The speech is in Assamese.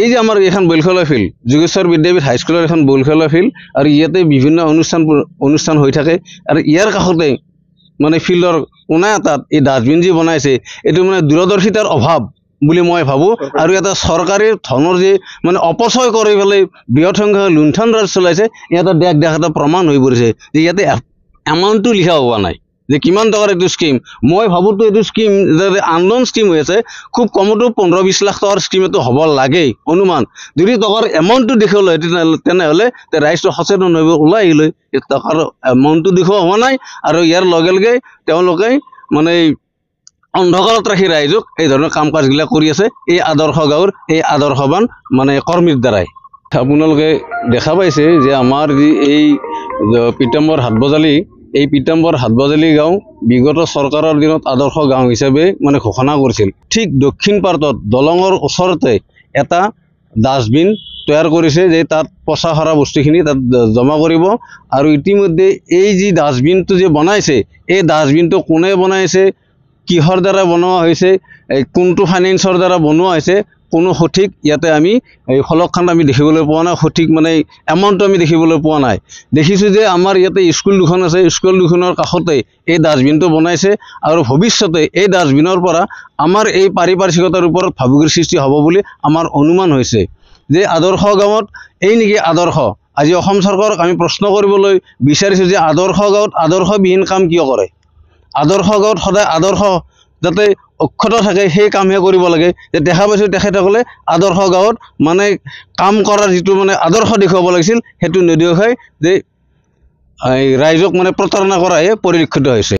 এই যে আমাৰ এখন বইলখলা ফিল্ড যোগেশ্বৰ বিদ্যাপীঠ হাইস্কুলের এখন বইলখলা ফিল্ড আর ইয়াতে বিভিন্ন অনুষ্ঠান হয়ে থাকে আর ইয়ার কাষতে মানে ফিল্ডর কোনা এটাত এই ডাস্টবিন যে বনাইছে এইটো মানে দূরদর্শিতার অভাব বুলি মই ভাবো আৰু এটা চৰকাৰী ধনৰ যে মানে অপচয় কৰি পেলাই বৃহৎ সংখ্যক লুণ্ঠন ৰাজ চলাইছে ইয়াতে দেখ এটা প্ৰমাণ হৈ পৰিছে যে ইয়াতে এমাউণ্টটো লিখা হোৱা নাই যে কিমান টকাৰ এইটো স্কিম মই ভাবোতো এইটো স্কিম আনলন স্কিম হৈ আছে খুব কমতো 15-20 লাখ টকাৰ স্কিম এইটো হ'ব লাগে অনুমান যদি টকাৰ এমাউণ্টটো দেখাবলৈ তেনেহ'লে ৰাইজটো সচেতন হৈ ওলাই আহিলে টকাৰ এমাউণ্টটো দেখুওৱা হোৱা নাই আৰু ইয়াৰ লগে লগে তেওঁলোকে মানে অন্ধকাৰত ৰাখি ৰাইজক এই ধৰণৰ কাম কাজবিলাক কৰি আছে এই আদৰ্শ গাঁৱৰ এই আদৰ্শবান মানে কৰ্মীৰ দ্বাৰাই আপোনালোকে দেখা পাইছে যে আমাৰ যি এই পীতাম্বৰ হাটবজালি এই পীতাম্বৰ হাটবজালি গাঁও বিগত চৰকাৰৰ দিনত আদৰ্শ গাঁও হিচাপে মানে ঘোষণা কৰিছিল ঠিক দক্ষিণ পাৰ্টত দলঙৰ ওচৰতে এটা ডাষ্টবিন তৈয়াৰ কৰিছে যে তাত পচা সৰা বস্তুখিনি তাত জমা কৰিব আৰু ইতিমধ্যে এই যি ডাষ্টবিনটো যে বনাইছে এই ডাষ্টবিনটো কোনে বনাইছে কিহৰ দ্বাৰা বনোৱা হৈছে কোনটো ফাইনেন্সৰ দ্বাৰা বনোৱা হৈছে কোনো সঠিক ইয়াতে আমি এই ফলকখন আমি দেখিবলৈ পোৱা নাই সঠিক মানে এমাউণ্টটো আমি দেখিবলৈ পোৱা নাই দেখিছোঁ যে আমাৰ ইয়াতে স্কুল দুখন আছে স্কুল দুখনৰ কাষতে এই ডাষ্টবিনটো বনাইছে আৰু ভৱিষ্যতে এই ডাষ্টবিনৰ পৰা আমাৰ এই পাৰিপাৰ্শ্বিকতাৰ ওপৰত ভাবুকিৰ সৃষ্টি হ'ব বুলি আমাৰ অনুমান হৈছে যে আদৰ্শ গাঁৱত এই নেকি আদৰ্শ আজি অসম চৰকাৰক আমি প্ৰশ্ন কৰিবলৈ বিচাৰিছোঁ যে আদৰ্শ গাঁৱত আদৰ্শবিহীন কাম কিয় কৰে আদৰ্শ গাঁৱত সদায় আদৰ্শ যাতে অক্ষত থাকে সেই কামহে কৰিব লাগে যে দেখা পাইছোঁ তেখেতসকলে আদৰ্শ গাঁৱত মানে কাম কৰাৰ যিটো মানে আদৰ্শ দেখুৱাব লাগিছিল সেইটো নেদেখাই যে ৰাইজক মানে প্ৰতাৰণা কৰাহে পৰিলক্ষিত হৈছে।